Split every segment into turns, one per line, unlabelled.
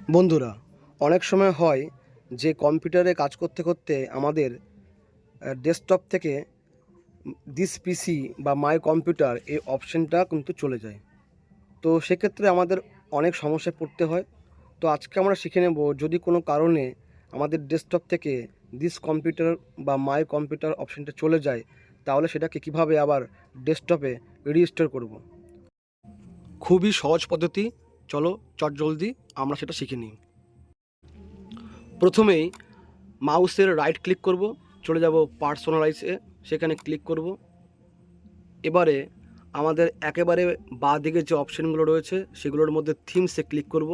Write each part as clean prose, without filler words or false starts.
বন্ধুরা, অনেক সময় হয় যে কম্পিউটারে কাজ করতে করতে আমাদের ডেস্কটপ থেকে দিস পিসি বা মাই কম্পিউটার এই অপশানটা কিন্তু চলে যায়। তো সেক্ষেত্রে আমাদের অনেক সমস্যায় পড়তে হয়। তো আজকে আমরা শিখে নেব, যদি কোনো কারণে আমাদের ডেস্কটপ থেকে দিস কম্পিউটার বা মাই কম্পিউটার অপশানটা চলে যায়, তাহলে সেটাকে কীভাবে আবার ডেস্কটপে রিস্টোর করব। খুবই সহজ পদ্ধতি, চলো চটজলদি আমরা সেটা শিখে নিই। প্রথমেই মাউসের রাইট ক্লিক করব, চলে যাব পার্সোনালাইজে, সেখানে ক্লিক করব। এবারে আমাদের একেবারে বাঁ দিকে যে অপশানগুলো রয়েছে সেগুলোর মধ্যে থিমসে ক্লিক করব।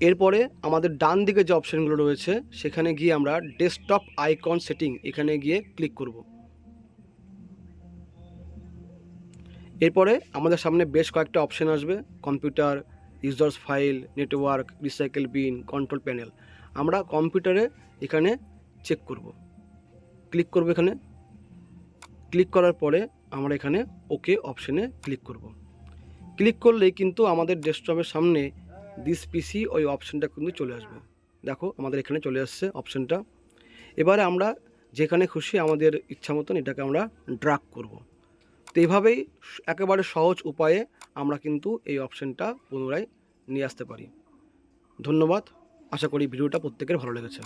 এরপরে আমাদের ডান দিকে যে অপশানগুলো রয়েছে সেখানে গিয়ে আমরা ডেস্কটপ আইকন সেটিং এখানে গিয়ে ক্লিক করব। এরপরে আমাদের সামনে বেশ কয়েকটা অপশান আসবে, computer, users file, network, recycle bin, control panel. আমরা কম্পিউটারে এখানে চেক করব, ক্লিক করব। এখানে ক্লিক করার পরে আমরা এখানে ওকে অপশানে ক্লিক করব। ক্লিক করলেই কিন্তু আমাদের ডেস্কটপের সামনে দিস পিসি ওই অপশানটা কিন্তু চলে আসবে। দেখো আমাদের এখানে চলে আসছে অপশানটা। এবারে আমরা যেখানে খুশি আমাদের ইচ্ছা মতন এটাকে আমরা ড্র্যাগ করব। তো এইভাবেই একেবারে সহজ উপায়ে আমরা কিন্তু এই অপশানটা পুনরায় নিয়ে আসতে পারি। ধন্যবাদ, আশা করি ভিডিওটা প্রত্যেকের ভালো লেগেছে।